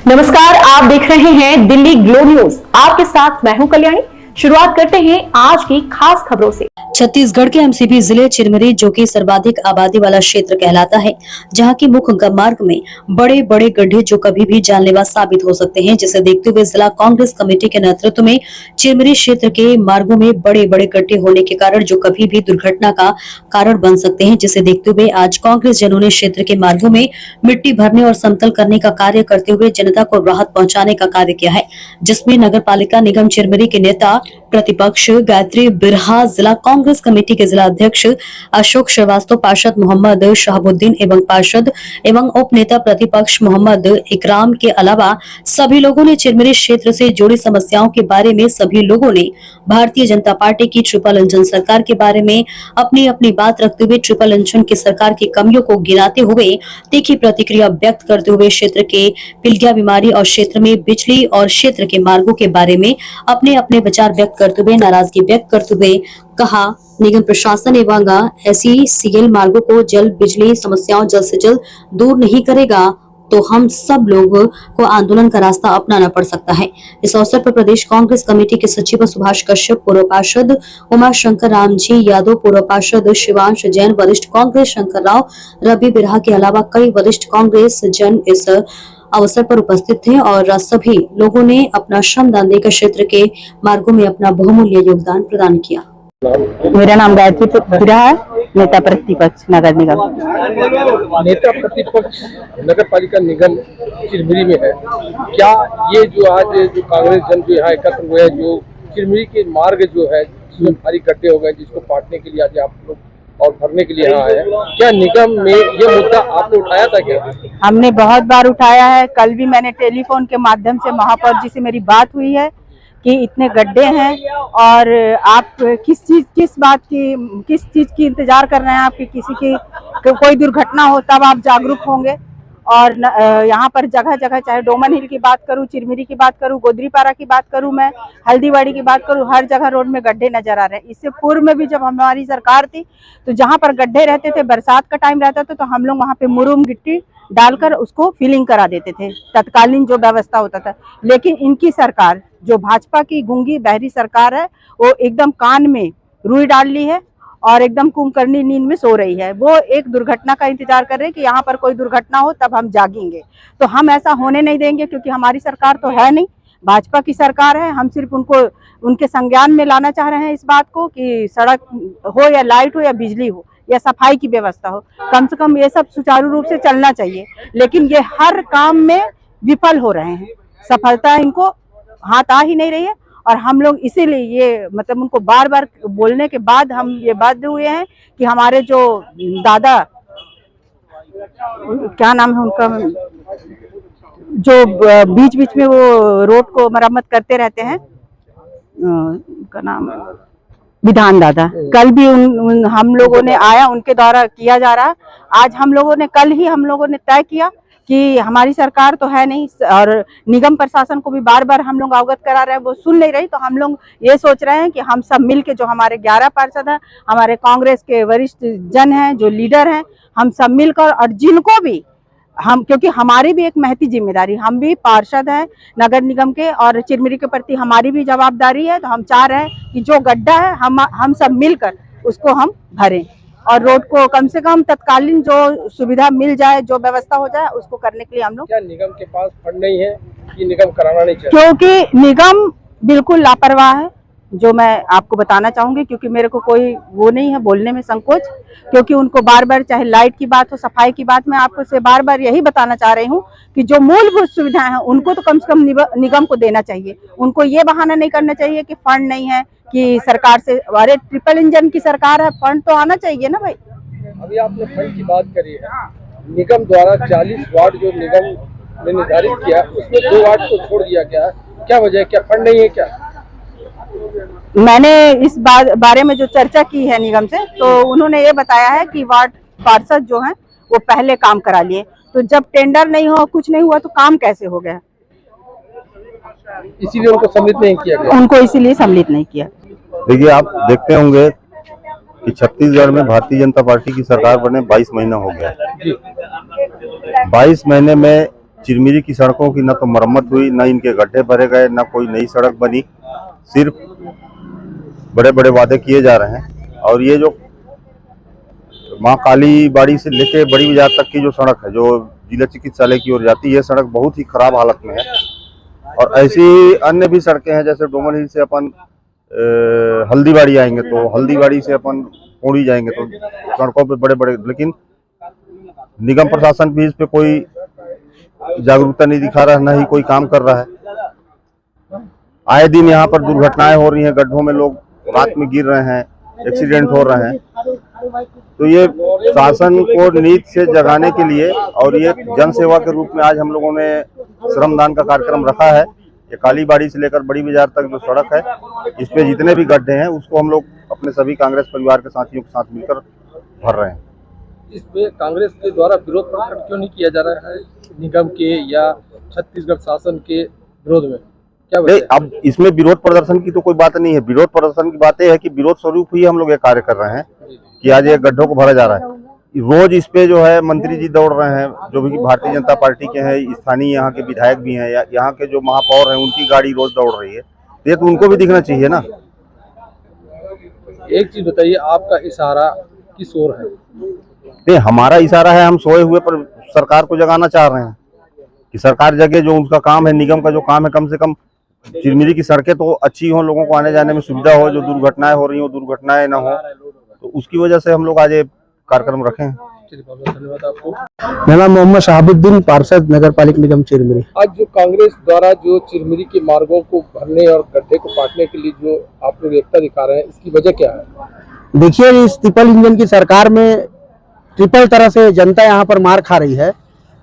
नमस्कार, आप देख रहे हैं दिल्ली ग्लो न्यूज। आपके साथ मैं हूं कल्याणी। शुरुआत करते हैं आज की खास खबरों से। छत्तीसगढ़ के एमसीपी जिले चिरमिरी, जो कि सर्वाधिक आबादी वाला क्षेत्र कहलाता है, जहां की मुख्य मार्ग में बड़े बड़े गड्ढे जो कभी भी जानलेवा साबित हो सकते हैं, जिसे देखते हुए जिला कांग्रेस कमेटी के नेतृत्व में चिरमिरी क्षेत्र के मार्गों में बड़े बड़े गड्ढे होने के कारण जो कभी भी दुर्घटना का कारण बन सकते हैं, जिसे देखते हुए आज कांग्रेस जनों ने क्षेत्र के मार्गों में मिट्टी भरने और समतल करने का कार्य करते हुए जनता को राहत पहुंचाने का कार्य किया है, जिसमें नगर पालिका निगम चिरमिरी के नेता प्रतिपक्ष गायत्री बिरहा, जिला कांग्रेस कमेटी के जिला अध्यक्ष अशोक श्रीवास्तव, पार्षद मोहम्मद शहाबुद्दीन एवं पार्षद एवं उप नेता प्रतिपक्ष मोहम्मद इकराम के अलावा सभी लोगों ने चिरमिरी क्षेत्र से जुड़ी समस्याओं के बारे में सभी लोगों ने भारतीय जनता पार्टी की ट्रिपल इंजन सरकार के बारे में अपनी अपनी बात रखते हुए ट्रिपल इंजन की सरकार की कमियों को गिनाते हुए तीखी प्रतिक्रिया व्यक्त करते हुए क्षेत्र के पीलिया बीमारी और क्षेत्र में बिजली और क्षेत्र के मार्गों के बारे में अपने अपने विचार व्यक्त करते हुए नाराजगी व्यक्त करते हुए कहा, निगम प्रशासन एवं SECL मार्गों को जल बिजली समस्याओं जल्द से जल्द दूर नहीं करेगा तो हम सब लोगों को आंदोलन का रास्ता अपनाना पड़ सकता है। इस अवसर पर प्रदेश कांग्रेस कमेटी के सचिव सुभाष कश्यप, पूर्व पार्षद उमा शंकर रामजी यादव, पूर्व पार्षद शिवांश जैन, वरिष्ठ कांग्रेस शंकर राव, रवि बिरहा के अलावा कई वरिष्ठ कांग्रेस जन इस अवसर पर उपस्थित थे और सभी लोगों ने अपना श्रमदान देकर क्षेत्र के मार्गों में अपना बहुमूल्य योगदान प्रदान किया। मेरा नाम गायत्री बिरहा है, नेता प्रतिपक्ष नगर निगम। नेता प्रतिपक्ष नगर पालिका निगम चिरमिरी में है। क्या ये जो आज जो कांग्रेस जन जो यहाँ एकत्र हुए हैं, जो चिरमिरी के मार्ग जो है जिसमें भारी गड्ढे हो गए, जिसको पाटने के लिए आज आप लोग और भरने के लिए यहाँ आए, क्या निगम में ये मुद्दा आपने उठाया था? क्या हमने बहुत बार उठाया है। कल भी मैंने टेलीफोन के माध्यम से महापौर जी से मेरी बात हुई है कि इतने गड्ढे हैं और आप किस चीज की इंतजार कर रहे हैं। आपकी किसी की कोई दुर्घटना हो तब आप जागरूक होंगे। और यहाँ पर जगह जगह, चाहे डोमन हिल की बात करूँ, चिरमिरी की बात करूँ, गोदरीपारा की बात करूँ, मैं हल्दीवाड़ी की बात करूँ, हर जगह रोड में गड्ढे नजर आ रहे हैं। इससे पूर्व में भी जब हमारी सरकार थी तो जहाँ पर गड्ढे रहते थे, बरसात का टाइम रहता था तो हम लोग वहाँ पे मुरुम गिट्टी डालकर उसको फिलिंग करा देते थे, तत्कालीन जो व्यवस्था होता था। लेकिन इनकी सरकार, जो भाजपा की गूंगी बहरी सरकार है, वो एकदम कान में रुई डाल ली है और एकदम कुंभकर्णी नींद में सो रही है। वो एक दुर्घटना का इंतजार कर रहे हैं कि यहाँ पर कोई दुर्घटना हो तब हम जागेंगे। तो हम ऐसा होने नहीं देंगे, क्योंकि हमारी सरकार तो है नहीं, भाजपा की सरकार है। हम सिर्फ उनको उनके संज्ञान में लाना चाह रहे हैं इस बात को कि सड़क हो या लाइट हो या बिजली हो या सफाई की व्यवस्था हो, कम से कम ये सब सुचारू रूप से चलना चाहिए। लेकिन ये हर काम में विफल हो रहे हैं, सफलता इनको हाथ आ ही नहीं रही है। और हम लोग इसीलिए ये मतलब उनको बार बार बोलने के बाद हम ये बाध्य हुए हैं कि हमारे जो दादा, क्या नाम है उनका, जो बीच बीच में वो रोड को मरम्मत करते रहते हैं, उनका नाम विधान दादा, कल भी हम लोगों ने आया, उनके द्वारा किया जा रहा। आज कल ही हम लोगों ने तय किया कि हमारी सरकार तो है नहीं और निगम प्रशासन को भी बार बार हम लोग अवगत करा रहे हैं, वो सुन नहीं रही। तो हम लोग ये सोच रहे हैं कि हम सब मिलके, जो हमारे 11 पार्षद हैं, हमारे कांग्रेस के वरिष्ठ जन हैं, जो लीडर हैं, हम सब मिलकर, और जिनको भी हम, क्योंकि हमारी भी एक महती जिम्मेदारी, हम भी पार्षद हैं नगर निगम के और चिरमिरी के प्रति हमारी भी जवाबदारी है। तो हम चाह रहे हैं कि जो गड्ढा है हम सब मिलकर उसको हम भरें और रोड को कम से कम तत्कालीन जो सुविधा मिल जाए, जो व्यवस्था हो जाए, उसको करने के लिए हम लोग। क्या निगम के पास फंड नहीं है कि निगम कराना नहीं चाहिए? क्योंकि निगम बिल्कुल लापरवाह है, जो मैं आपको बताना चाहूंगी, क्योंकि मेरे को कोई वो नहीं है बोलने में संकोच, क्योंकि उनको बार बार, चाहे लाइट की बात हो, सफाई की बात, मैं आपको से बार बार यही बताना चाह रही हूँ कि जो मूलभूत सुविधाएं हैं उनको तो कम से कम निगम को देना चाहिए। उनको ये बहाना नहीं करना चाहिए कि फंड नहीं है, कि सरकार से, अरे ट्रिपल इंजन की सरकार है, फंड तो आना चाहिए ना भाई। अभी आपने फंड की बात करी है, निगम द्वारा 40 वार्ड जो निगम ने निर्धारित किया, उसमें 2 वार्ड को छोड़ दिया गया, क्या वजह है? क्या फंड नहीं है? क्या मैंने इस बारे में जो चर्चा की है निगम से, तो उन्होंने ये बताया है कि वार्ड पार्षद जो हैं वो पहले काम करा लिए, तो जब टेंडर नहीं हो, कुछ नहीं हुआ, तो काम कैसे हो गया? इसीलिए उनको सम्मिलित नहीं किया गया। उनको इसीलिए सम्मिलित नहीं किया। देखिए, आप देखते होंगे कि छत्तीसगढ़ में भारतीय जनता पार्टी की सरकार बने 22 महीना हो गया। 22 महीने में चिरमिरी की सड़कों की न तो मरम्मत हुई, न इनके गड्ढे भरे गए, न कोई नई सड़क बनी। सिर्फ बड़े बड़े वादे किए जा रहे हैं। और ये जो माँ काली बाड़ी से लेके बड़ी बाजार तक की जो सड़क है, जो जिला चिकित्सालय की ओर जाती है, सड़क बहुत ही खराब हालत में है। और ऐसी अन्य भी सड़कें हैं, जैसे डोमन हिल से अपन हल्दीबाड़ी आएंगे तो हल्दीबाड़ी से अपन पौड़ी जाएंगे तो सड़कों पे बड़े बड़े, लेकिन निगम प्रशासन भी इस पे कोई जागरूकता नहीं दिखा रहा है, न ही कोई काम कर रहा है। आए दिन यहाँ पर दुर्घटनाएं हो रही हैं, गड्ढों में लोग रात में गिर रहे हैं, एक्सीडेंट हो रहे हैं। तो ये शासन को नींद से जगाने के लिए और ये जन सेवा के रूप में आज हम लोगों ने श्रमदान का कार्यक्रम रखा है। ये कालीबाड़ी से लेकर बड़ी बाजार तक जो सड़क है, इस पे जितने भी गड्ढे हैं उसको हम लोग अपने सभी कांग्रेस परिवार के साथियों के साथ मिलकर भर रहे हैं। इस पे कांग्रेस के द्वारा विरोध प्रकट क्यों नहीं किया जा रहा है निगम के या छत्तीसगढ़ शासन के विरोध में? क्या नहीं, अब इसमें विरोध प्रदर्शन की तो कोई बात नहीं है। विरोध प्रदर्शन की बात है कि विरोध स्वरूप ही हम लोग ये कार्य कर रहे हैं कि आज ये गड्ढों को भरा जा रहा है। रोज इस पे जो है मंत्री जी दौड़ रहे हैं, जो भी भारतीय जनता पार्टी के हैं, स्थानीय यहाँ के विधायक भी हैं, या यहाँ के जो महापौर हैं, उनकी गाड़ी रोज दौड़ रही है। ये तो उनको भी दिखना चाहिए ना। एक चीज बताइए, आपका इशारा किस ओर है? नहीं, हमारा इशारा है, हम सोए हुए पर सरकार को जगाना चाह रहे हैं कि सरकार जगे। जो उसका काम है, निगम का जो काम है, कम से कम चिरमिरी की सड़कें तो अच्छी हो, लोगों को आने जाने में सुविधा हो, जो दुर्घटनाएं हो रही हो दुर्घटनाएं ना हो। तो उसकी वजह से हम लोग आज ये कार्यक्रम रखे हैं। धन्यवाद आपको। मेरा नाम मोहम्मद शहाबुद्दीन, पार्षद नगर पालिका निगम चिरमिरी। आज जो कांग्रेस द्वारा जो चिरमिरी के मार्गों को भरने और गड्ढे को पाटने के लिए जो आप लोग एकता दिखा रहे हैं, इसकी वजह क्या है? देखिए, इस ट्रिपल इंजन की सरकार में ट्रिपल तरह से जनता यहाँ पर मार खा रही है।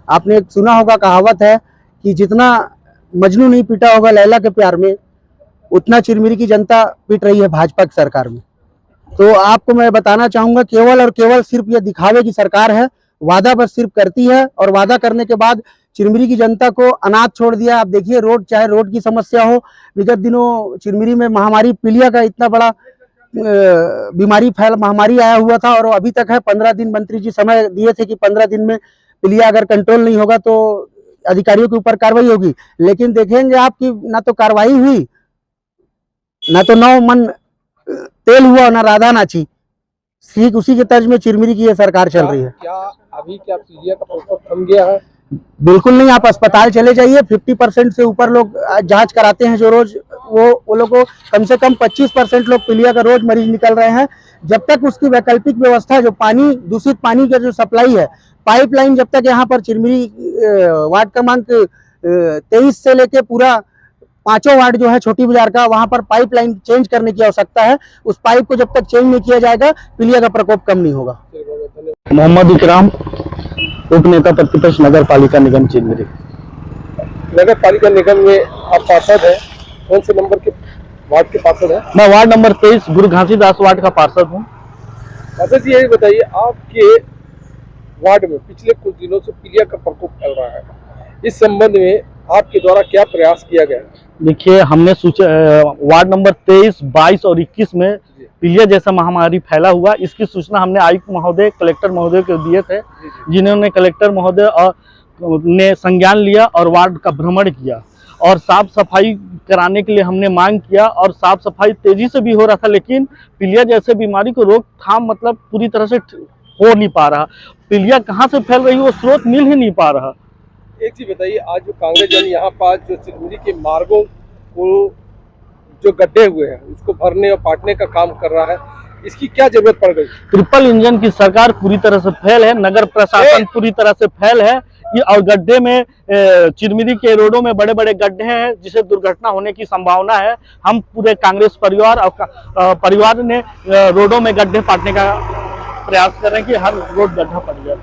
आपने सुना होगा, कहावत है कि जितना मजनू नहीं पीटा होगा लैला के प्यार में, उतना चिरमिरी की जनता पीट रही है भाजपा की सरकार में। तो आपको मैं बताना चाहूंगा, केवल और केवल सिर्फ ये दिखावे की सरकार है। वादा बस सिर्फ करती है और वादा करने के बाद चिरमिरी की जनता को अनाथ छोड़ दिया। आप देखिए, रोड, चाहे रोड की समस्या हो, विगत दिनों चिरमिरी में महामारी पीलिया का इतना बड़ा महामारी आया हुआ था और अभी तक है। 15 दिन मंत्री जी समय दिए थे कि 15 दिन में पीलिया अगर कंट्रोल नहीं होगा तो अधिकारियों के ऊपर कार्रवाई होगी। लेकिन देखेंगे आप कि ना तो कार्रवाई हुई, ना तो नौ मन तेल हुआ, ना राधा नाची। ठीक उसी के तर्ज में चिरमिरी की ये सरकार चल रही है। क्या अभी क्या पीलिया का प्रकोप थम गया है? बिल्कुल नहीं। आप अस्पताल चले जाइए, 50% से ऊपर लोग जांच कराते हैं जो रोज, वो लोग को कम से कम 25% लोग पीलिया का रोज मरीज निकल रहे हैं। जब तक उसकी वैकल्पिक व्यवस्था, जो पानी, दूषित पानी का जो सप्लाई है, पाइपलाइन, जब तक यहाँ पर चिरमिरी वार्ड क्रमांक 23 से लेके पूरा 5 वार्ड जो है छोटी बाजार का, वहां पर पाइपलाइन चेंज करने की आवश्यकता है। उस पाइप को जब तक चेंज नहीं किया जाएगा, पीलिया का प्रकोप कम नहीं होगा। मोहम्मद इकराम, उप नेता प्रतिपक्ष नगर पालिका निगम चिरमिरी। नगर पालिका निगम में आप पार्षद हैं, कौन से नंबर के वार्ड के पार्षद हैं? मैं वार्ड नंबर 23 गुरु घासीदास वार्ड का पार्षद हूँ। पार्षद जी, यही बताइए, आपके वार्ड में पिछले कुछ दिनों से पीलिया का प्रकोप फैल रहा है, इस संबंध में आपके द्वारा क्या प्रयास किया गया? देखिए, हमने वार्ड नंबर 23, 22 और 21 में पीलिया जैसा महामारी फैला हुआ, इसकी सूचना हमने आयुक्त महोदय, कलेक्टर महोदय को दिए थे, जिन्होंने कलेक्टर महोदय ने संज्ञान लिया और वार्ड का भ्रमण किया और साफ सफाई कराने के लिए हमने मांग किया। और साफ सफाई तेजी से भी हो रहा था, लेकिन पीलिया जैसे बीमारी को रोकथाम मतलब पूरी तरह से हो नहीं पा रहा। पीलिया कहाँ से फैल रही है, वो स्रोत मिल ही नहीं पा रहा। एक चीज बताइए, आज जो कांग्रेस जन यहाँ पास जो चिरमिरी के मार्गों को जो गड्ढे हुए हैं उसको भरने और पाटने का काम कर रहा है, इसकी क्या जरूरत पड़ गई? ट्रिपल इंजन की सरकार पूरी तरह से फेल है, नगर प्रशासन पूरी तरह से फेल है। और गड्ढे में, चिरमिरी के रोडों में बड़े बड़े गड्ढे हैं जिसे दुर्घटना होने की संभावना है। हम पूरे कांग्रेस परिवार और परिवार ने रोडों में गड्ढे पाटने का प्रयास कर रहे हैं कि हर रोड गड्ढा पड़ जाए।